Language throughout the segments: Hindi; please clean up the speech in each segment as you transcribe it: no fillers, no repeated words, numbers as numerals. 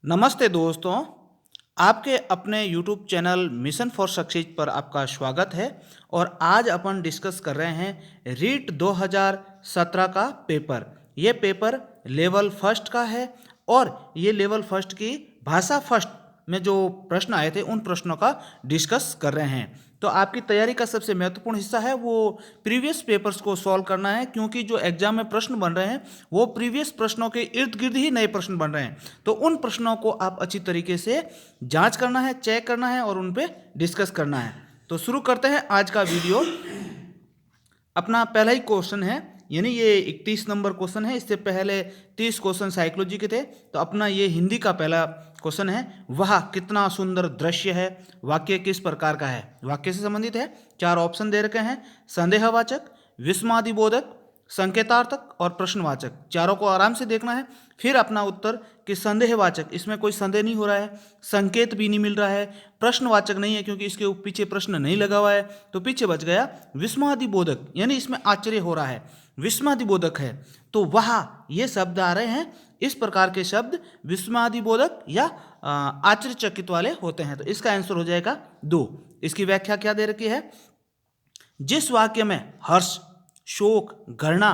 नमस्ते दोस्तों, आपके अपने YouTube channel mission for success पर आपका स्वागत है। और आज अपन डिस्कस कर रहे हैं रीट 2017 का पेपर। ये पेपर लेवल फर्स्ट का है और ये लेवल फर्स्ट की भाषा फर्स्ट में जो प्रश्न आए थे उन प्रश्नों का डिस्कस कर रहे हैं। तो आपकी तैयारी का सबसे महत्वपूर्ण हिस्सा है वो प्रीवियस पेपर्स को सॉल्व करना है, क्योंकि जो एग्जाम में प्रश्न बन रहे हैं वो प्रीवियस प्रश्नों के इर्द गिर्द ही नए प्रश्न बन रहे हैं। तो उन प्रश्नों को आप अच्छी तरीके से जांच करना है, चेक करना है और उन पे डिस्कस करना है। तो शुरू करते हैं आज का वीडियो। अपना पहला ही क्वेश्चन है, यानी ये 31 नंबर क्वेश्चन है। इससे पहले 30 क्वेश्चन साइकोलॉजी के थे। तो अपना ये हिंदी का पहला क्वेश्चन है, वह कितना सुंदर दृश्य है, वाक्य किस प्रकार का है। वाक्य से संबंधित है। 4 ऑप्शन दे रखे हैं, संदेहवाचक, विस्मयादिबोधक, संकेतार्थक और प्रश्नवाचक। चारों को आराम से देखना है। फिर अपना उत्तर कि संदेहवाचक, इसमें कोई संदेह नहीं हो रहा है, संकेत भी नहीं मिल रहा है, प्रश्नवाचक नहीं है क्योंकि इसके पीछे प्रश्न नहीं लगा हुआ है, तो पीछे बच गया विस्मयादिबोधक, यानी इसमें आश्चर्य हो रहा है, विस्मयादिबोधक है। तो वह ये शब्द आ रहे हैं, इस प्रकार के शब्द विस्मयादिबोधक या आश्चर्यचकित वाले होते हैं। तो इसका आंसर हो जाएगा 2। इसकी व्याख्या क्या दे रखी है, जिस वाक्य में हर्ष, शोक, घृणा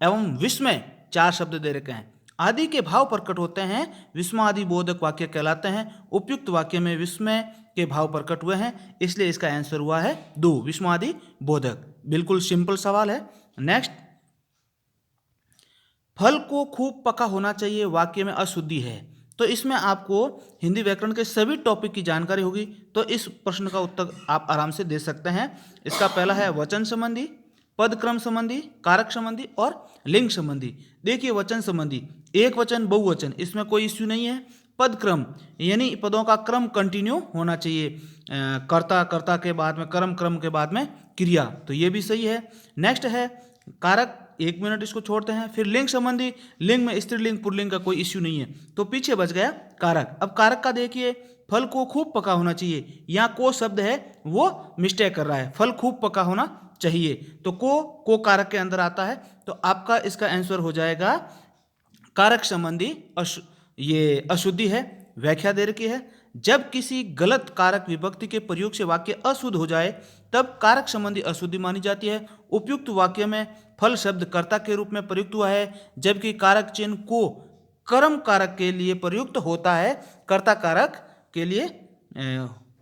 एवं विस्मय 4 शब्द दे रखे हैं, आदि के भाव प्रकट होते हैं, विस्मयादिबोधक वाक्य कहलाते हैं। उपयुक्त वाक्य में विस्मय के भाव प्रकट हुए हैं, इसलिए इसका आंसर हुआ है 2, विस्मयादिबोधक। बिल्कुल सिंपल सवाल है। नेक्स्ट, फल को खूब पका होना चाहिए, वाक्य में अशुद्धि है। तो इसमें आपको हिंदी व्याकरण के सभी टॉपिक की जानकारी होगी, तो इस प्रश्न का उत्तर आप आराम से दे सकते हैं। इसका पहला है वचन संबंधी, पद क्रम संबंधी, कारक संबंधी और लिंग संबंधी। देखिए वचन संबंधी, एक वचन, बहुवचन, इसमें कोई इश्यू नहीं है। पद क्रम, यानी पदों का क्रम कंटिन्यू होना चाहिए, कर्ता कर्ता के बाद में कर्म, क्रम के बाद में क्रिया, तो ये भी सही है। नेक्स्ट है कारक, 1 मिनट इसको छोड़ते हैं। फिर लिंग संबंधी, लिंग में स्त्रीलिंग पुल्लिंग का कोई इश्यू नहीं है, तो पीछे बच गया कारक। अब कारक का देखिए, फल को खूब पका होना चाहिए, यहाँ को शब्द है वो मिस्टेक कर रहा है, फल खूब पका होना चाहिए, तो को कारक के अंदर आता है। तो आपका इसका आंसर हो जाएगा कारक संबंधी ये अशुद्धि है। व्याख्या दे रखी है, जब किसी गलत कारक विभक्ति के प्रयोग से वाक्य अशुद्ध हो जाए तब कारक संबंधी अशुद्धि मानी जाती है। उपयुक्त वाक्य में फल शब्द कर्ता के रूप में प्रयुक्त हुआ है, जबकि कारक चिन्ह को कर्म कारक के लिए प्रयुक्त होता है, कर्ता कारक के लिए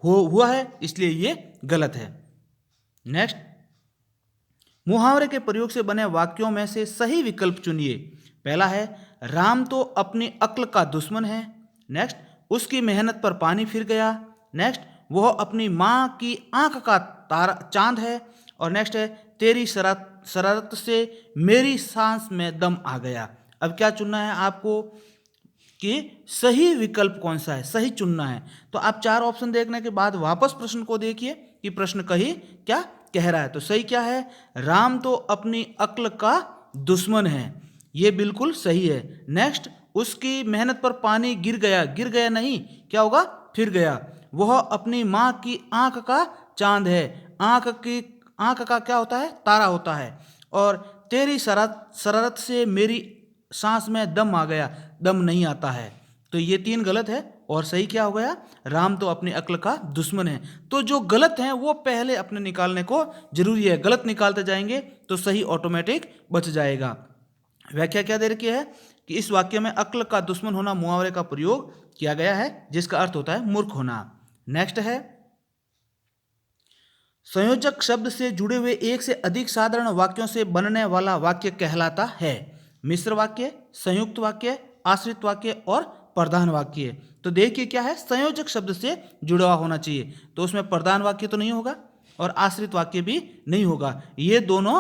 हुआ है, इसलिए ये गलत है। नेक्स्ट, मुहावरे के प्रयोग से बने वाक्यों में से सही विकल्प चुनिए। पहला है, राम तो अपनी अक्ल का दुश्मन है। नेक्स्ट, उसकी मेहनत पर पानी फिर गया। नेक्स्ट, वह अपनी माँ की आंख का तारा चांद है। और नेक्स्ट है, तेरी शरारत से मेरी सांस में दम आ गया। अब क्या चुनना है आपको कि सही विकल्प कौन सा है, सही चुनना है। तो आप 4 ऑप्शन देखने के बाद वापस प्रश्न को देखिए कि प्रश्न कही क्या कह रहा है। तो सही क्या है, राम तो अपनी अक्ल का दुश्मन है, ये बिल्कुल सही है। नेक्स्ट, उसकी मेहनत पर पानी गिर गया नहीं, क्या होगा, फिर गया। वह अपनी माँ की आंख का चांद है, आंख का क्या होता है, तारा होता है। और तेरी शरारत से मेरी सांस में दम आ गया, दम नहीं आता है। तो ये 3 गलत है और सही क्या हो गया, राम तो अपनी अक्ल का दुश्मन है। तो जो गलत है वो पहले अपने निकालने को जरूरी है, गलत निकालते जाएंगे तो सही ऑटोमेटिक बच जाएगा। व्याख्या क्या दे रखी है कि इस वाक्य में अक्ल का दुश्मन होना मुहावरे का प्रयोग किया गया है, जिसका अर्थ होता है मूर्ख होना। नेक्स्ट है, संयोजक शब्द से जुड़े हुए एक से अधिक साधारण वाक्यों से बनने वाला वाक्य कहलाता है। मिश्र वाक्य, संयुक्त वाक्य, आश्रित वाक्य और प्रधान वाक्य। तो देखिए क्या है, संयोजक शब्द से जुड़ा हुआ होना चाहिए, तो उसमें प्रधान वाक्य तो नहीं होगा और आश्रित वाक्य भी नहीं होगा, ये दोनों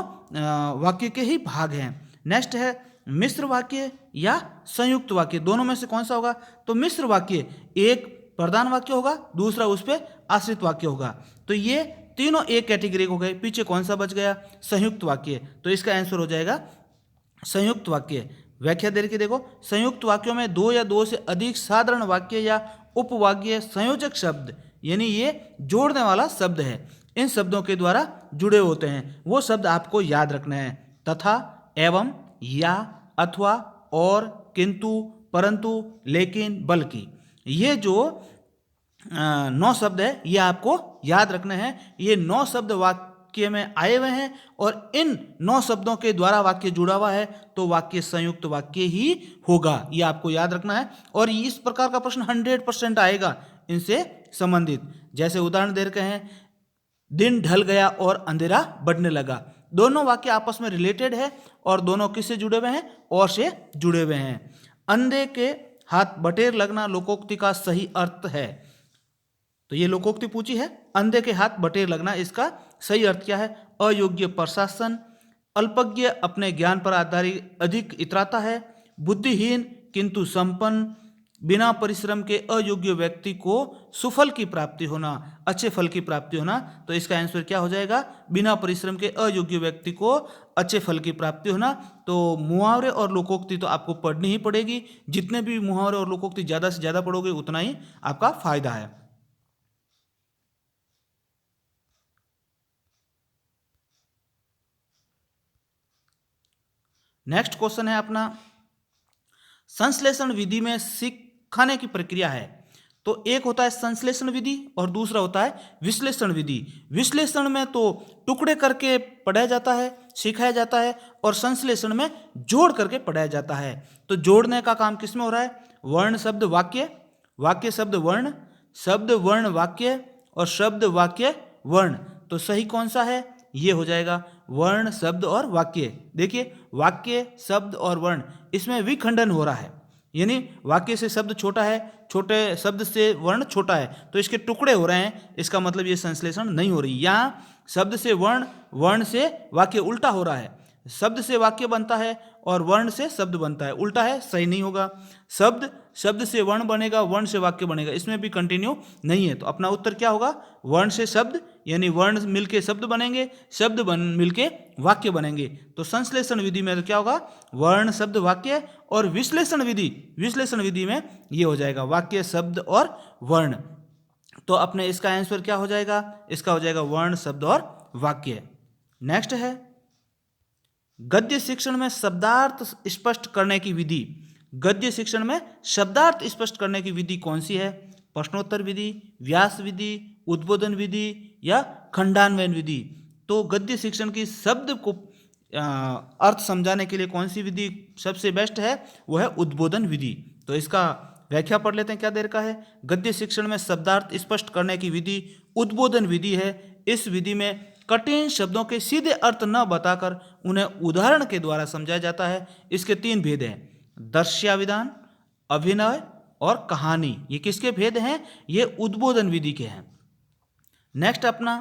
वाक्य के ही भाग हैं। नेक्स्ट है, मिश्र वाक्य या संयुक्त वाक्य, दोनों में से कौन सा होगा, तो मिश्र वाक्य, एक प्रधान वाक्य होगा, दूसरा उस पर आश्रित वाक्य होगा। तो ये तीनों एक कैटेगरी हो गए, पीछे कौन सा बच गया, संयुक्त वाक्य। तो इसका आंसर हो जाएगा संयुक्त वाक्य। व्याख्या दे रखी देखो, संयुक्त वाक्यों में 2 या 2 से अधिक साधारण वाक्य या उपवाक्य संयोजक शब्द, यानी ये जोड़ने वाला शब्द है, इन शब्दों के द्वारा जुड़े होते हैं। वो शब्द आपको याद रखना है, तथा, एवं, या, अथवा, और, किंतु, परंतु, लेकिन, बल्कि। ये जो 9 शब्द है ये आपको याद रखने हैं। ये 9 शब्द वाक्य में आए हुए हैं और इन 9 शब्दों के द्वारा वाक्य जुड़ा हुआ है, तो वाक्य संयुक्त वाक्य ही होगा। ये आपको याद रखना है और इस प्रकार का प्रश्न 100% आएगा इनसे संबंधित। जैसे उदाहरण दे रखे हैं, दिन ढल गया और अंधेरा बढ़ने लगा। दोनों वाक्य आपस में रिलेटेड है और दोनों किससे जुड़े हुए हैं? और से जुड़े हुए हैं। अंधे के हाथ बटेर लगना लोकोक्ति का सही अर्थ है। तो ये लोकोक्ति पूछी है, अंधे के हाथ बटेर लगना, इसका सही अर्थ क्या है? अयोग्य प्रशासन, अल्पज्ञ अपने ज्ञान पर आधारित अधिक इतराता है, बुद्धिहीन किंतु संपन्न, बिना परिश्रम के अयोग्य व्यक्ति को सुफल की प्राप्ति होना, अच्छे फल की प्राप्ति होना। तो इसका आंसर क्या हो जाएगा? बिना परिश्रम के अयोग्य व्यक्ति को अच्छे फल की प्राप्ति होना। तो मुहावरे और लोकोक्ति तो आपको पढ़नी ही पड़ेगी। जितने भी मुहावरे और लोकोक्ति ज़्यादा से ज़्यादा पढ़ोगे उतना ही आपका फायदा है। नेक्स्ट क्वेश्चन है अपना, संश्लेषण विधि में सिखाने की प्रक्रिया है। तो एक होता है संश्लेषण विधि और दूसरा होता है विश्लेषण विधि। विश्लेषण में तो टुकड़े करके पढ़ाया जाता है, सिखाया जाता है, और संश्लेषण में जोड़ करके पढ़ाया जाता है। तो जोड़ने का काम किसमें हो रहा है? वर्ण शब्द वाक्य, वाक्य शब्द वर्ण वाक्य, और शब्द वाक्य वर्ण। तो सही कौन सा है? ये हो जाएगा वर्ण शब्द और वाक्य। देखिए, वाक्य शब्द और वर्ण, इसमें विखंडन हो रहा है, यानी वाक्य से शब्द छोटा है, छोटे शब्द से वर्ण छोटा है, तो इसके टुकड़े हो रहे हैं। इसका मतलब ये संश्लेषण नहीं हो रही। यहाँ शब्द से वर्ण, वर्ण से वाक्य उल्टा हो रहा है। शब्द से वाक्य बनता है और वर्ण से शब्द बनता है, उल्टा है, सही नहीं होगा। शब्द से वर्ण बनेगा, वर्ण से वाक्य बनेगा, इसमें भी कंटिन्यू नहीं है। तो अपना उत्तर क्या होगा? वर्ण से शब्द, यानी वर्ण मिलके शब्द बनेंगे, शब्द मिलके वाक्य बनेंगे। तो संश्लेषण विधि में तो क्या होगा? वर्ण शब्द वाक्य, और विश्लेषण विधि में ये हो जाएगा वाक्य शब्द और वर्ण। तो अपने इसका आंसर क्या हो जाएगा? इसका हो जाएगा वर्ण शब्द और वाक्य। नेक्स्ट है, गद्य शिक्षण में शब्दार्थ स्पष्ट करने की विधि। गद्य शिक्षण में शब्दार्थ स्पष्ट करने की विधि कौन सी है? प्रश्नोत्तर विधि, व्यास विधि, उद्बोधन विधि या खंडान्वयन विधि। तो गद्य शिक्षण की शब्द को अर्थ समझाने के लिए कौन सी विधि सबसे बेस्ट है? वो है उद्बोधन विधि। तो इसका व्याख्या पढ़ लेते हैं, क्या देर का है। गद्य शिक्षण में शब्दार्थ स्पष्ट करने की विधि उद्बोधन विधि है। इस विधि में कठिन शब्दों के सीधे अर्थ न बताकर उन्हें उदाहरण के द्वारा समझाया जाता है। इसके 3 भेद हैं, दृश्याविधान, अभिनय और कहानी। ये किसके भेद हैं? ये उद्बोधन विधि के हैं। नेक्स्ट अपना,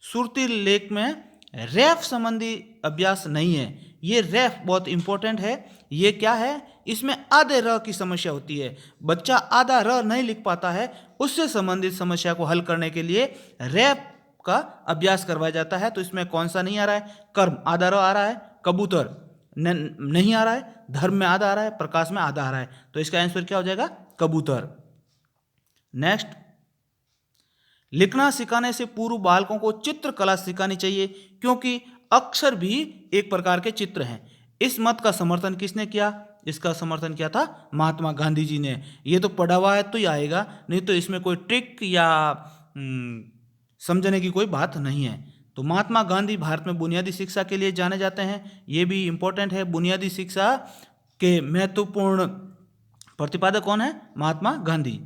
सुरती लेख में रेफ संबंधी अभ्यास नहीं है। ये रेफ बहुत इंपॉर्टेंट है। ये क्या है? इसमें आधे र की समस्या होती है, बच्चा आधा र नहीं लिख पाता है, उससे संबंधित समस्या को हल करने के लिए रेफ का अभ्यास करवाया जाता है। तो इसमें कौन सा नहीं आ रहा है? कर्म आधा र आ रहा है, कबूतर नहीं आ रहा है, धर्म में आधा आ रहा है, प्रकाश में आधा आ रहा है। तो इसका आंसर क्या हो जाएगा? कबूतर। नेक्स्ट, लिखना सिखाने से पूर्व बालकों को चित्रकला सिखानी चाहिए, क्योंकि अक्षर भी एक प्रकार के चित्र हैं। इस मत का समर्थन किसने किया? इसका समर्थन किया था महात्मा गांधी जी ने। ये तो पढ़ा हुआ है तो ही आएगा, नहीं तो इसमें कोई ट्रिक या समझने की कोई बात नहीं है। तो महात्मा गांधी भारत में बुनियादी शिक्षा के लिए जाने जाते हैं। ये भी इंपॉर्टेंट है। बुनियादी शिक्षा के महत्वपूर्ण प्रतिपादक कौन है? महात्मा गांधी।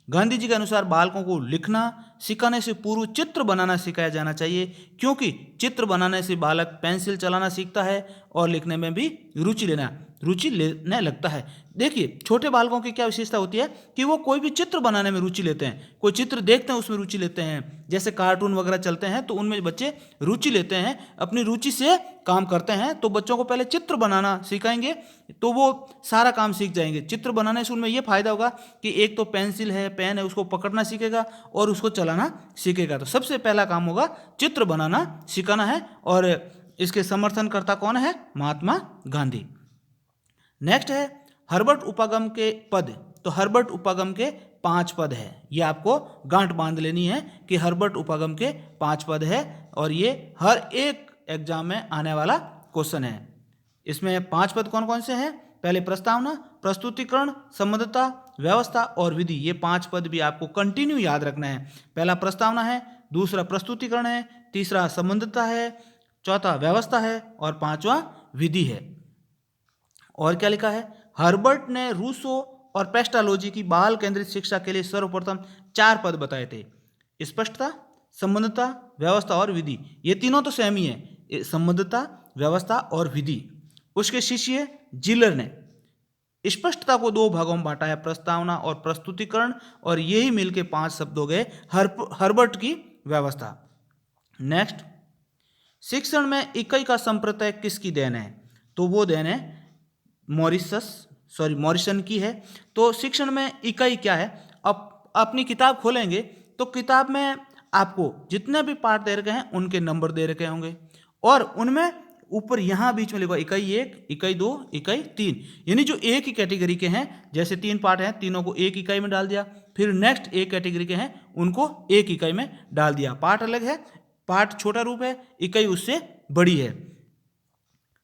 गांधी जी के अनुसार बालकों को लिखना सिखाने से पूर्व चित्र बनाना सिखाया जाना चाहिए, क्योंकि चित्र बनाने से बालक पेंसिल चलाना सीखता है और लिखने में भी रुचि लेने लगता है। देखिए, छोटे बालकों की क्या विशेषता होती है कि वो कोई भी चित्र बनाने में रुचि लेते हैं। कोई चित्र देखते हैं उसमें रुचि लेते हैं, जैसे कार्टून वगैरह चलते हैं तो उनमें बच्चे रुचि लेते हैं, अपनी रुचि से काम करते हैं। तो बच्चों को पहले चित्र बनाना सिखाएंगे तो वो सारा काम सीख जाएंगे। चित्र बनाने से उनमें ये फायदा होगा कि एक तो पेंसिल है, पेन है, उसको पकड़ना सीखेगा और उसको चलाना सीखेगा। तो सबसे पहला काम होगा चित्र बनाना सिखाना है, और इसके समर्थनकर्ता कौन है? महात्मा गांधी। नेक्स्ट है हर्बर्ट उपागम के पद। तो हर्बर्ट उपागम के 5 पद है। ये आपको गांठ बांध लेनी है कि हर्बर्ट उपागम के 5 पद है, और ये हर एक एग्जाम में आने वाला क्वेश्चन है। इसमें 5 पद कौन कौन से हैं? पहले प्रस्तावना, प्रस्तुतिकरण, संबद्धता, व्यवस्था और विधि, ये 5 पद भी आपको कंटिन्यू याद रखना है। पहला प्रस्तावना है, दूसरा प्रस्तुतिकरण है, तीसरा संबंधता है, चौथा व्यवस्था है और पांचवा विधि है। और क्या लिखा है, हर्बर्ट ने रूसो और पेस्टालोजी की बाल केंद्रित शिक्षा के लिए सर्वप्रथम 4 पद बताए थे। स्पष्टता, संबंधता, व्यवस्था और विधि, ये तीनों तो सेम ही है, संबंधता, व्यवस्था और विधि। उसके शिष्य जिलर ने स्पष्टता को 2 भागों में बांटा है, प्रस्तावना और प्रस्तुतिकरण, और यही मिलके 5 शब्द हो गए हर्बर्ट की व्यवस्था। नेक्स्ट, शिक्षण में इकाई का संप्रत्यय किसकी देन है? तो वो देन है मॉरिसन की है। तो शिक्षण में इकाई क्या है? अब अपनी किताब खोलेंगे तो किताब में आपको जितने भी पार्ट दे रखे हैं उनके नंबर दे रखे होंगे, और उनमें ऊपर यहाँ बीच में लिखा इकाई 1, इकाई 2, इकाई 3, यानी जो एक ही कैटेगरी के हैं, जैसे 3 पार्ट हैं, तीनों को एक इकाई में डाल दिया, फिर नेक्स्ट एक कैटेगरी के हैं उनको एक इकाई में डाल दिया। पार्ट अलग है, पार्ट छोटा रूप है, इकाई उससे बड़ी है।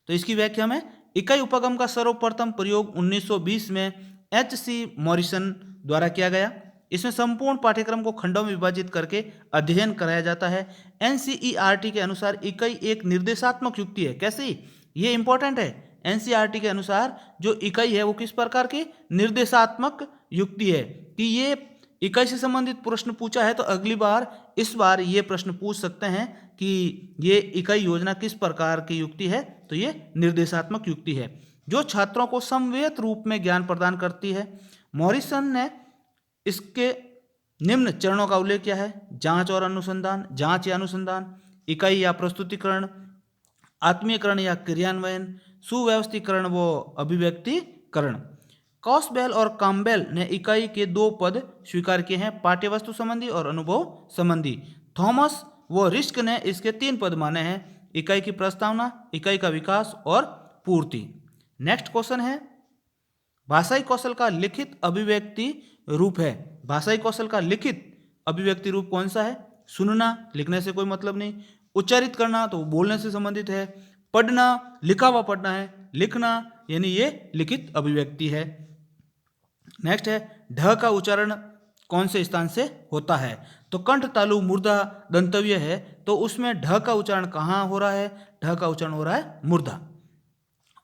तो इसकी व्याख्या में इकाई उपगम का सर्वप्रथम प्रयोग 1920 में H.C. मॉरिसन द्वारा किया गया। इसमें संपूर्ण पाठ्यक्रम को खंडों में विभाजित करके अध्ययन कराया जाता है। NCERT के अनुसार इकाई एक निर्देशात्मक युक्ति है। कैसी? ये इंपॉर्टेंट है। NCERT के अनुसार जो इकाई है वो किस प्रकार की निर्देशात्मक युक्ति है, कि ये इकाई से संबंधित प्रश्न पूछा है तो अगली बार इस बार ये प्रश्न पूछ सकते हैं कि ये इकाई योजना किस प्रकार की युक्ति है, तो ये निर्देशात्मक युक्ति है जो छात्रों को समवेत रूप में ज्ञान प्रदान करती है। मॉरिसन ने इसके निम्न चरणों का उल्लेख किया है: जांच और अनुसंधान, जांच या अनुसंधान, इकाई या प्रस्तुतिकरण, आत्मीयकरण या क्रियान्वयन, सुव्यवस्थीकरण व अभिव्यक्तिकरण। कॉसबेल और काम्बेल ने इकाई के 2 पद स्वीकार किए हैं, पाठ्यवस्तु संबंधी और अनुभव संबंधी। थॉमस व रिस्क ने इसके 3 पद माने हैं: इकाई की प्रस्तावना, इकाई का विकास और पूर्ति। नेक्स्ट क्वेश्चन है, भाषाई कौशल का लिखित अभिव्यक्ति रूप है। भाषाई कौशल का लिखित अभिव्यक्ति रूप कौन सा है? सुनना, लिखने से कोई मतलब नहीं। उच्चारित करना, तो बोलने से संबंधित है। पढ़ना, लिखा हुआ पढ़ना है। लिखना यानी ये लिखित अभिव्यक्ति है। नेक्स्ट है, ढ का उच्चारण कौन से स्थान से होता है? तो कंठ तालु मूर्धा दंतव्य है, तो उसमें ढ का उच्चारण कहाँ हो रहा है? ढ का उच्चारण हो रहा है मूर्धा।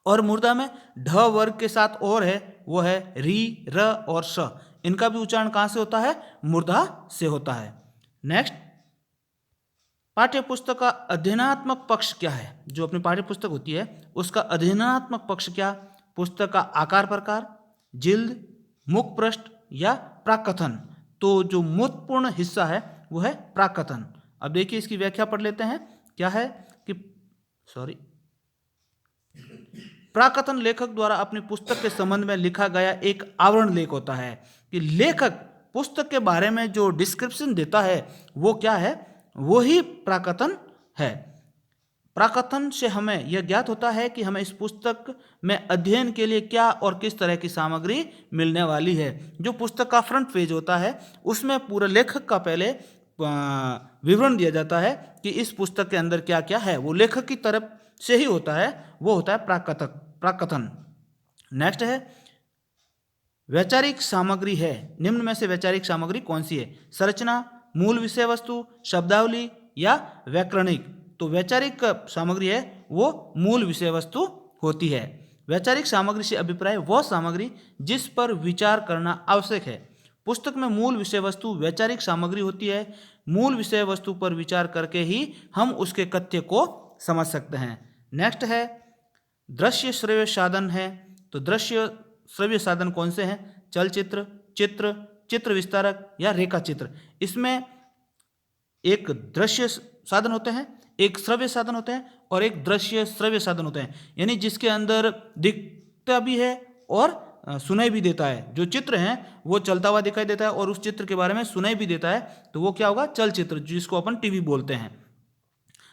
और मूर्धा में ढ वर्ग के साथ और है, वो है री, र और स। इनका भी उच्चारण कहाँ से होता है? मूर्धा से होता है। नेक्स्ट, पाठ्य पुस्तक का अध्ययनात्मक पक्ष क्या है? जो अपनी पाठ्य पुस्तक होती है उसका अध्ययनात्मक पक्ष क्या? पुस्तक का आकार प्रकार, जिल्द, मुख पृष्ठ या प्राकथन। तो जो महत्वपूर्ण हिस्सा है वो है प्राकथन। अब देखिए इसकी व्याख्या पढ़ लेते हैं। क्या है कि प्राकथन लेखक द्वारा अपनी पुस्तक के संबंध में लिखा गया एक आवरण लेख होता है, कि लेखक पुस्तक के बारे में जो डिस्क्रिप्शन देता है वो क्या है? वो ही प्राकथन है। प्राकथन से हमें यह ज्ञात होता है कि हमें इस पुस्तक में अध्ययन के लिए क्या और किस तरह की सामग्री मिलने वाली है। जो पुस्तक का फ्रंट पेज होता है उसमें पूरा लेखक का पहले विवरण दिया जाता है कि इस पुस्तक के अंदर क्या क्या है, वो लेखक की तरफ से ही होता है, वो होता है प्राकथन। नेक्स्ट है, वैचारिक सामग्री है। निम्न में से वैचारिक सामग्री कौन सी है? संरचना, मूल विषय वस्तु, शब्दावली या व्याकरणिक। तो वैचारिक सामग्री है वो मूल विषय वस्तु होती है। वैचारिक सामग्री से अभिप्राय वह सामग्री जिस पर विचार करना आवश्यक है। पुस्तक में मूल विषय वस्तु वैचारिक सामग्री होती है। मूल विषय वस्तु पर विचार करके ही हम उसके कथ्य को समझ सकते हैं। नेक्स्ट है, दृश्य श्रव्य साधन है। तो दृश्य श्रव्य साधन कौन से हैं? चलचित्र, चित्र, चित्र विस्तारक या रेखा चित्र। इसमें एक दृश्य साधन होते हैं, एक श्रव्य साधन होते हैं और एक दृश्य श्रव्य साधन होते हैं, यानी जिसके अंदर दिखता भी है और सुनाई भी देता है। जो चित्र है वो चलता हुआ दिखाई देता है और उस चित्र के बारे में सुनाई भी देता है, तो वो क्या होगा? चलचित्र, जिसको अपन टीवी बोलते हैं।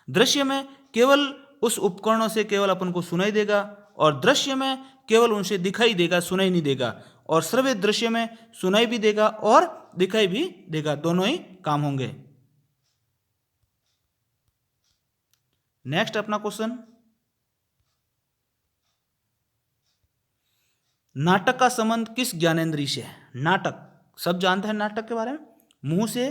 दृश्य में केवल उस उपकरणों से केवल अपन को सुनाई देगा और दृश्य में केवल उनसे दिखाई देगा, सुनाई नहीं देगा। और श्रव्य दृश्य में सुनाई भी देगा और दिखाई भी देगा, दोनों ही काम होंगे। नेक्स्ट अपना क्वेश्चन, नाटक का संबंध किस ज्ञानेंद्रिय से है? नाटक सब जानते हैं नाटक के बारे में, मुंह से,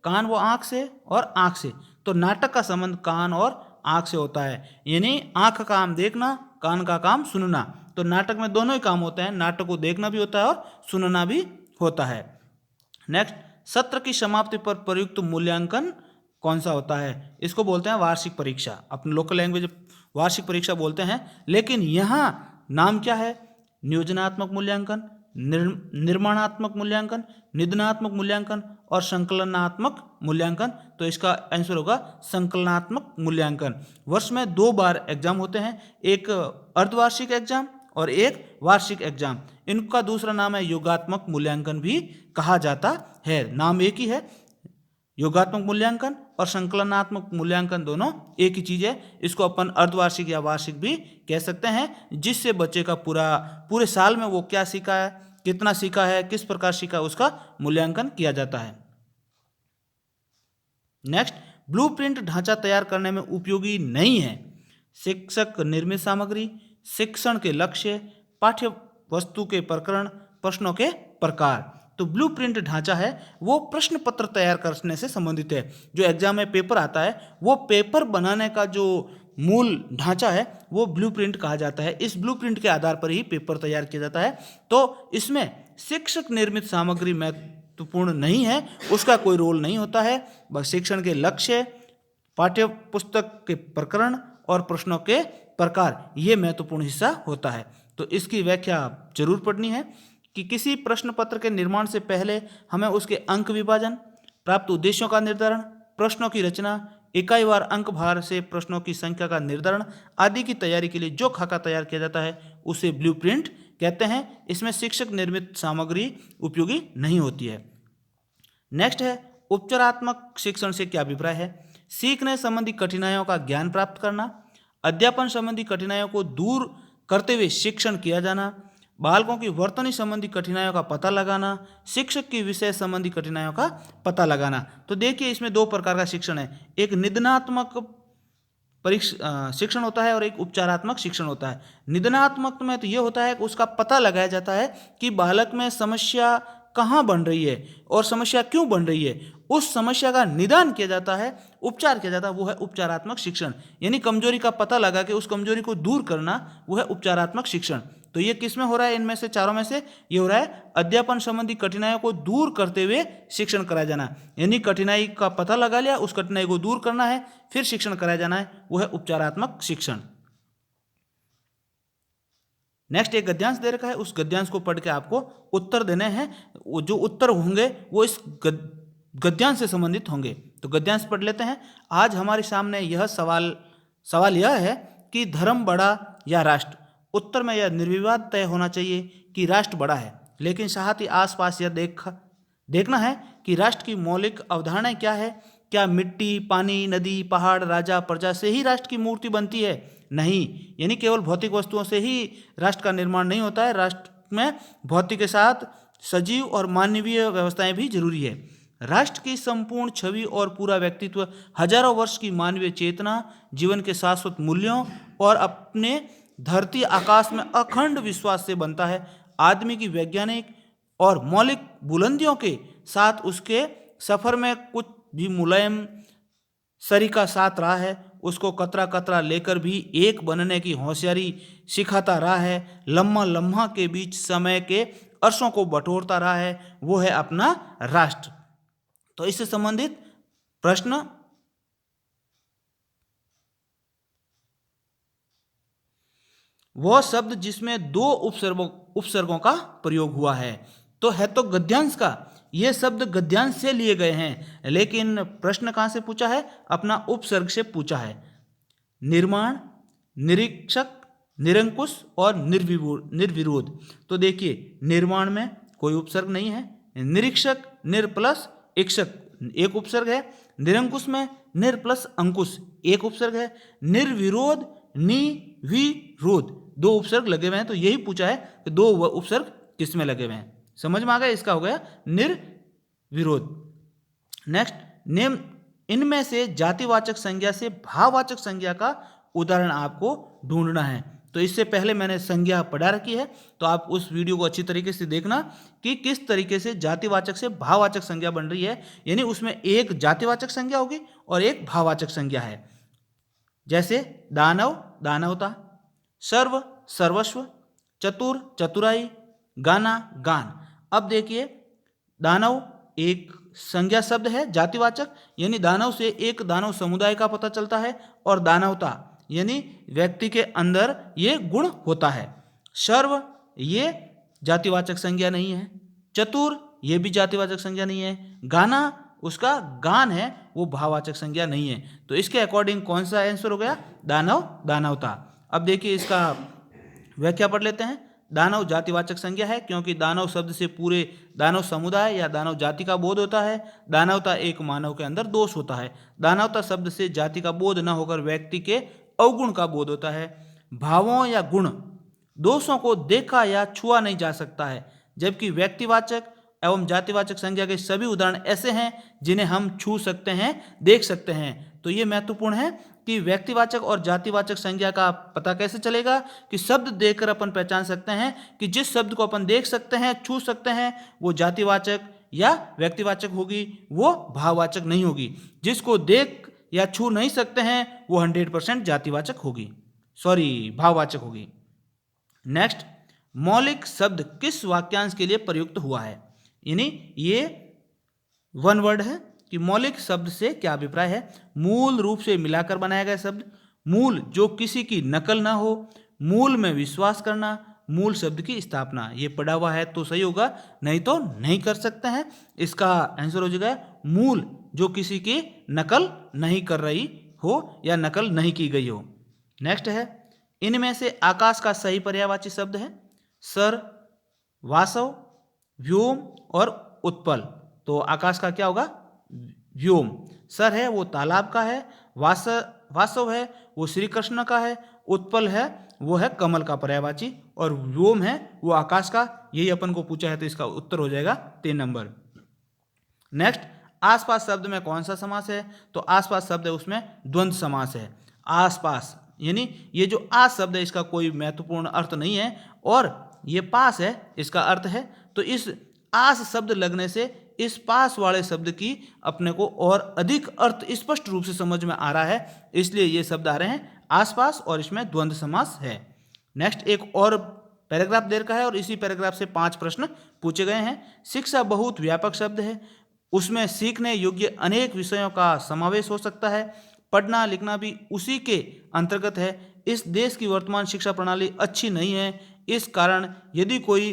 कान वो आंख से और आंख से। तो नाटक का संबंध कान और आंख से होता है, यानी आंख का काम देखना, कान का काम सुनना। तो नाटक में दोनों ही काम होते हैं, नाटक को देखना भी होता है और सुनना भी होता है। नेक्स्ट, सत्र की समाप्ति पर प्रयुक्त मूल्यांकन कौन सा होता है? इसको बोलते हैं वार्षिक परीक्षा। अपने लोकल लैंग्वेज वार्षिक परीक्षा बोलते हैं, लेकिन यहाँ नाम क्या है? नियोजनात्मक मूल्यांकन, निर्माणात्मक मूल्यांकन, निदानात्मक मूल्यांकन और संकलनात्मक मूल्यांकन। तो इसका आंसर होगा संकलनात्मक मूल्यांकन। वर्ष में 2 बार एग्जाम होते हैं, एक अर्धवार्षिक एग्जाम और एक वार्षिक एग्जाम। इनका दूसरा नाम है योगात्मक मूल्यांकन भी कहा जाता है। नाम एक ही है, योगात्मक मूल्यांकन और संकलनात्मक मूल्यांकन दोनों एक ही चीज है। इसको अपन अर्धवार्षिक या वार्षिक भी कह सकते हैं, जिससे बच्चे का पूरे साल में वो क्या सीखा है, कितना सीखा है, किस प्रकार सीखा है, उसका मूल्यांकन किया जाता है। नेक्स्ट, ब्लूप्रिंट ढांचा तैयार करने में उपयोगी नहीं है। शिक्षक निर्मित सामग्री, शिक्षण के लक्ष्य, पाठ्य वस्तु के प्रकरण, प्रश्नों के प्रकार। तो ब्लूप्रिंट ढांचा है वो प्रश्न पत्र तैयार करने से संबंधित है। जो एग्जाम में पेपर आता है, वो पेपर बनाने का जो मूल ढांचा है वो ब्लूप्रिंट कहा जाता है। इस ब्लूप्रिंट के आधार पर ही पेपर तैयार किया जाता है। तो इसमें शिक्षक निर्मित सामग्री महत्वपूर्ण नहीं है, उसका कोई रोल नहीं होता है। बस शिक्षण के लक्ष्य, पाठ्य पुस्तक के प्रकरण और प्रश्नों के प्रकार, ये महत्वपूर्ण हिस्सा होता है। तो इसकी व्याख्या जरूर पढ़नी है कि किसी प्रश्न पत्र के निर्माण से पहले हमें उसके अंक विभाजन, प्राप्त उद्देश्यों का निर्धारण, प्रश्नों की रचना, इकाईवार अंक भार से प्रश्नों की संख्या का निर्धारण आदि की तैयारी के लिए जो खाका तैयार किया जाता है उसे ब्लूप्रिंट कहते हैं। इसमें शिक्षक निर्मित सामग्री उपयोगी नहीं होती है। नेक्स्ट है, उपचारात्मक शिक्षण से क्या अभिप्राय है? सीखने संबंधी कठिनाइयों का ज्ञान प्राप्त करना, अध्यापन संबंधी कठिनाइयों को दूर करते हुए शिक्षण किया जाना, बालकों की वर्तनी संबंधी कठिनाइयों का पता लगाना, शिक्षक की विषय संबंधी कठिनाइयों का पता लगाना। तो देखिए इसमें 2 प्रकार का शिक्षण है, एक निदानात्मक शिक्षण होता है और एक उपचारात्मक शिक्षण होता है। निदानात्मक में तो ये होता है कि उसका पता लगाया जाता है कि बालक में समस्या कहाँ बन रही है और समस्या क्यों बन रही है, उस समस्या का निदान किया जाता है, उपचार किया जाता है, वो है उपचारात्मक शिक्षण। यानी कमजोरी का पता लगा के उस कमजोरी को दूर करना, वो है उपचारात्मक शिक्षण। तो ये किस में हो रहा है? इनमें से चारों में से ये हो रहा है अध्यापन संबंधी कठिनाइयों को दूर करते हुए शिक्षण कराया जाना। यानी कठिनाई का पता लगा लिया, उस कठिनाई को दूर करना है, फिर शिक्षण कराया जाना है, वो है उपचारात्मक शिक्षण। नेक्स्ट एक गद्यांश दे रखा है, उस गद्यांश को पढ़ के आपको उत्तर देने हैं। वो जो उत्तर होंगे वो इस गद्यांश से संबंधित होंगे। तो गद्यांश पढ़ लेते हैं। आज हमारे सामने यह सवाल यह है कि धर्म बड़ा या राष्ट्र? उत्तर में यह निर्विवाद तय होना चाहिए कि राष्ट्र बड़ा है, लेकिन साथ ही आसपास यह देखना है कि राष्ट्र की मौलिक अवधारणाएं क्या है। क्या मिट्टी, पानी, नदी, पहाड़, राजा, प्रजा से ही राष्ट्र की मूर्ति बनती है? नहीं, यानी केवल भौतिक वस्तुओं से ही राष्ट्र का निर्माण नहीं होता है। राष्ट्र में भौतिक के साथ सजीव और मानवीय व्यवस्थाएं भी जरूरी है। राष्ट्र की संपूर्ण छवि और पूरा व्यक्तित्व हजारों वर्ष की मानवीय चेतना, जीवन के शाश्वत मूल्यों और अपने धरती आकाश में अखंड विश्वास से बनता है। आदमी की वैज्ञानिक और मौलिक बुलंदियों के साथ उसके सफर में कुछ भी मुलायम सरीका साथ रहा है, उसको कतरा कतरा लेकर भी एक बनने की होशियारी सिखाता रहा है, लम्हा लम्हा के बीच समय के अर्शों को बटोरता रहा है, वो है अपना राष्ट्र। तो इससे संबंधित प्रश्न वह शब्द जिसमें 2 उपसर्गों का प्रयोग हुआ है। तो है तो गद्यांश का, ये शब्द गद्यांश से लिए गए हैं, लेकिन प्रश्न कहाँ से पूछा है? अपना उपसर्ग से पूछा है। निर्माण, निरीक्षक, निरंकुश और निर्विरोध। तो देखिए निर्माण में कोई उपसर्ग नहीं है, निरीक्षक निर प्लस इक्षक एक उपसर्ग है, निरंकुश में निर प्लस अंकुश एक उपसर्ग है, निर्विरोध निविरोध 2 उपसर्ग लगे हुए हैं। तो यही पूछा है कि 2 उपसर्ग किस में लगे हुए हैं। समझ में आ गया? इसका हो गया निर्विरोध। नेक्स्ट, नेम इनमें से जातिवाचक संज्ञा से भाववाचक संज्ञा का उदाहरण आपको ढूंढना है। तो इससे पहले मैंने संज्ञा पढ़ा रखी है, तो आप उस वीडियो को अच्छी तरीके से देखना कि किस तरीके से जातिवाचक से भाववाचक संज्ञा बन रही है। यानी उसमें एक जातिवाचक संज्ञा होगी और एक भाववाचक संज्ञा है। जैसे दानव दानवता, सर्व सर्वस्व, चतुर चतुराई, गाना गान। अब देखिए, दानव एक संज्ञा शब्द है जातिवाचक, यानी दानव से एक दानव समुदाय का पता चलता है, और दानवता यानी व्यक्ति के अंदर ये गुण होता है। सर्व ये जातिवाचक संज्ञा नहीं है, चतुर ये भी जातिवाचक संज्ञा नहीं है, गाना उसका गान है, वो भाववाचक संज्ञा नहीं है। तो इसके अकॉर्डिंग कौन सा आंसर हो गया? दानव दानवता। अब देखिए इसका व्याख्या पढ़ लेते हैं। दानव जातिवाचक संज्ञा है क्योंकि दानव शब्द से पूरे दानव समुदाय या दानव जाति का बोध होता है। दानवता एक मानव के अंदर दोष होता है। दानवता शब्द से जाति का बोध न होकर व्यक्ति के अवगुण का बोध होता है। भावों या गुण दोषों को देखा या छुआ नहीं जा सकता है, जबकि व्यक्तिवाचक एवं जातिवाचक संज्ञा के सभी उदाहरण ऐसे हैं जिन्हें हम छू सकते हैं, देख सकते हैं। तो ये महत्वपूर्ण है कि व्यक्तिवाचक और जातिवाचक संज्ञा का पता कैसे चलेगा कि शब्द देखकर अपन पहचान सकते हैं कि जिस शब्द को अपन देख सकते हैं, छू सकते हैं, वो जातिवाचक या व्यक्तिवाचक होगी, वो भाववाचक नहीं होगी। जिसको देख या छू नहीं सकते हैं वो 100% जातिवाचक होगी, भाववाचक होगी। नेक्स्ट, मौलिक शब्द किस वाक्यांश के लिए प्रयुक्त हुआ है? यानी ये वन वर्ड है कि मौलिक शब्द से क्या अभिप्राय है। मूल रूप से मिलाकर बनाया गया शब्द, मूल जो किसी की नकल ना हो, मूल में विश्वास करना, मूल शब्द की स्थापना। ये पढ़ा हुआ है तो सही होगा, नहीं तो नहीं कर सकते हैं। इसका आंसर हो जाएगा मूल जो किसी की नकल नहीं कर रही हो या नकल नहीं की गई हो। नेक्स्ट है, इनमें से आकाश का सही पर्यायवाची शब्द है सर, वासव, व्योम और उत्पल। तो आकाश का क्या होगा? व्योम। सर है वो तालाब का है, वासव है वो श्री कृष्ण का है, उत्पल है वो है कमल का पर्यायवाची, और व्योम है वो आकाश का। यही अपन को पूछा है तो इसका उत्तर हो जाएगा 3 नंबर। नेक्स्ट, आसपास शब्द में कौन सा समास है? तो आसपास शब्द है उसमें द्वंद्व समास है। आसपास यानी ये जो आस शब्द है इसका कोई महत्वपूर्ण अर्थ नहीं है, और ये पास है इसका अर्थ है। तो इस आस शब्द लगने से इस पास वाले शब्द की अपने को और अधिक अर्थ स्पष्ट रूप से समझ में आ रहा है, इसलिए ये शब्द आ रहे हैं आसपास, और इसमें द्वंद्व समास है। नेक्स्ट, एक और पैराग्राफ दे रखा है और इसी पैराग्राफ से 5 प्रश्न पूछे गए हैं। शिक्षा बहुत व्यापक शब्द है, उसमें सीखने योग्य अनेक विषयों का समावेश हो सकता है। पढ़ना लिखना भी उसी के अंतर्गत है। इस देश की वर्तमान शिक्षा प्रणाली अच्छी नहीं है, इस कारण यदि कोई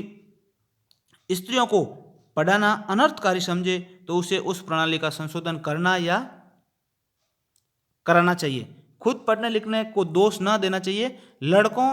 स्त्रियों को पढ़ाना अनर्थकारी समझे तो उसे उस प्रणाली का संशोधन करना या कराना चाहिए। खुद पढ़ने लिखने को दोष न देना चाहिए। लड़कों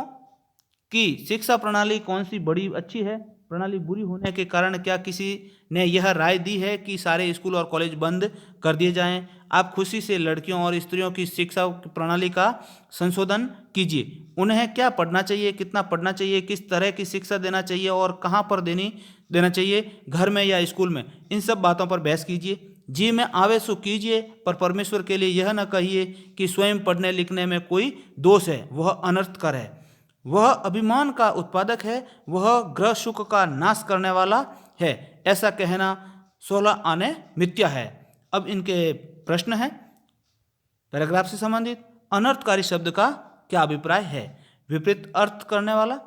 की शिक्षा प्रणाली कौन सी बड़ी अच्छी है, प्रणाली बुरी होने के कारण क्या किसी ने यह राय दी है कि सारे स्कूल और कॉलेज बंद कर दिए जाएं? आप खुशी से लड़कियों और स्त्रियों की शिक्षा प्रणाली का संशोधन कीजिए। उन्हें क्या पढ़ना चाहिए, कितना पढ़ना चाहिए, किस तरह की शिक्षा देना चाहिए और कहाँ पर देना चाहिए, घर में या स्कूल में, इन सब बातों पर बहस कीजिए। जी में आवे सो कीजिए, पर परमेश्वर के लिए यह न कहिए कि स्वयं पढ़ने लिखने में कोई दोष है, वह अनर्थकर है, वह अभिमान का उत्पादक है, वह ग्रह सुख का नाश करने वाला है। ऐसा कहना 16 आने मिथ्या है। अब इनके प्रश्न है पैराग्राफ से संबंधित। अनर्थकारी शब्द का क्या अभिप्राय है? विपरीत अर्थ करने वाला,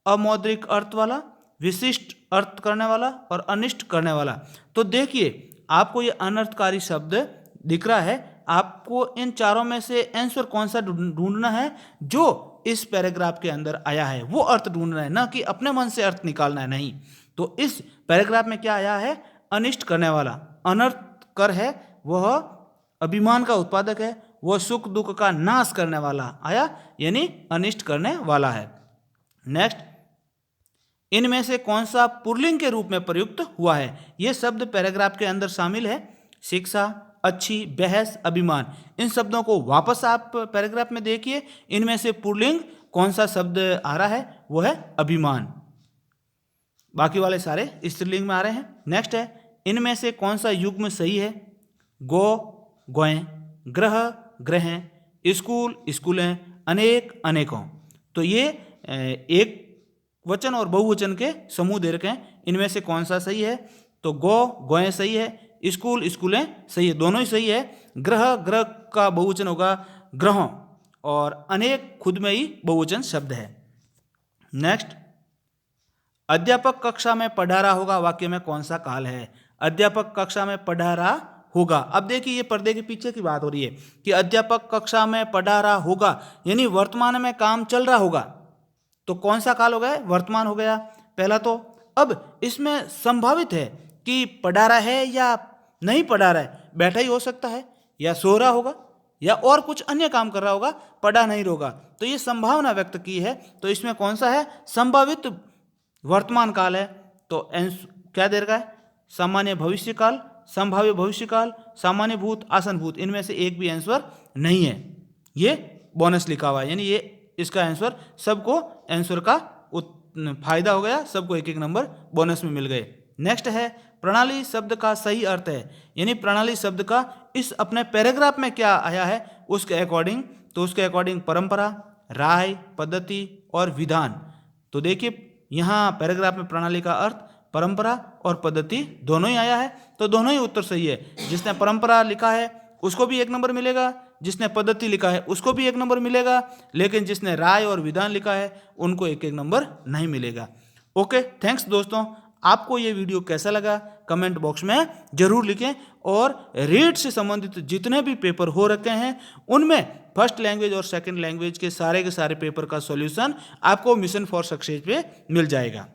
अमौद्रिक अर्थ वाला, विशिष्ट अर्थ करने वाला और अनिष्ट करने वाला। तो देखिए आपको ये अनर्थकारी शब्द दिख रहा है, आपको इन चारों में से आंसर कौन सा ढूंढना है जो इस पैराग्राफ के अंदर आया है, वो अर्थ ढूंढना है, ना कि अपने मन से अर्थ निकालना है। नहीं, तो इस पैराग्राफ में क्या आया है? अनिष्ट करने वाला। अनर्थ कर है, वह अभिमान का उत्पादक है, वह सुख दुख का नाश करने वाला आया, यानी अनिष्ट करने वाला है। नेक्स्ट, इनमें से कौन सा पुल्लिंग के रूप में प्रयुक्त हुआ है? यह शब्द पैराग्राफ के अंदर शामिल है। शिक्षा, अच्छी, बहस, अभिमान, इन शब्दों को वापस आप पैराग्राफ में देखिए। इनमें से पुल्लिंग कौन सा शब्द आ रहा है? वो है अभिमान। बाकी वाले सारे स्त्रीलिंग में आ रहे हैं। नेक्स्ट है, इनमें से कौन सा युग्म सही है? गो, गोएं, ग्रह, ग्रहें, स्कूल, स्कूलें, अनेक, अनेकों। तो ये एक वचन और बहुवचन के समूह दे रखे हैं, इनमें से कौन सा सही है? तो गो, गोएं सही है, स्कूल, स्कूलें सही है, दोनों ही सही है। ग्रह, ग्रह का बहुवचन होगा ग्रहों, और अनेक खुद में ही बहुवचन शब्द है। नेक्स्ट, अध्यापक कक्षा में पढ़ा रहा होगा वाक्य में कौन सा काल है? अध्यापक कक्षा में पढ़ा रहा होगा। अब देखिए ये पर्दे के पीछे की बात हो रही है कि अध्यापक कक्षा में पढ़ा रहा होगा, यानी वर्तमान में काम चल रहा होगा। तो कौन सा काल हो गया? वर्तमान हो गया पहला तो। अब इसमें संभावित है कि पढ़ा रहा है या नहीं पढ़ा रहा है, बैठा ही हो सकता है, या सो रहा होगा, या और कुछ अन्य काम कर रहा होगा, पढ़ा नहीं होगा। तो ये संभावना व्यक्त की है, तो इसमें कौन सा है? संभावित वर्तमान काल है। तो क्या दे रखा है? सामान्य भविष्य काल, संभाव्य भविष्य काल, सामान्य भूत, आसन भूत, इनमें से एक भी आंसर नहीं है। ये बोनस लिखा हुआ है, यानी ये इसका आंसर, सबको आंसर का फायदा हो गया, सबको एक एक नंबर बोनस में मिल गए। नेक्स्ट है, प्रणाली शब्द का सही अर्थ है, यानी प्रणाली शब्द का इस अपने पैराग्राफ में क्या आया है उसके अकॉर्डिंग, तो उसके अकॉर्डिंग परंपरा, राय, पद्धति और विधान। तो देखिए यहाँ पैराग्राफ में प्रणाली का अर्थ परंपरा और पद्धति दोनों ही आया है, तो दोनों ही उत्तर सही है। जिसने परंपरा लिखा है उसको भी एक नंबर मिलेगा, जिसने पद्धति लिखा है उसको भी एक नंबर मिलेगा, लेकिन जिसने राय और विधान लिखा है उनको एक एक नंबर नहीं मिलेगा। ओके, थैंक्स दोस्तों। आपको ये वीडियो कैसा लगा कमेंट बॉक्स में जरूर लिखें, और रीड से संबंधित जितने भी पेपर हो रखे हैं उनमें फर्स्ट लैंग्वेज और सेकंड लैंग्वेज के सारे पेपर का सॉल्यूशन आपको मिशन फॉर सक्सेस पे मिल जाएगा।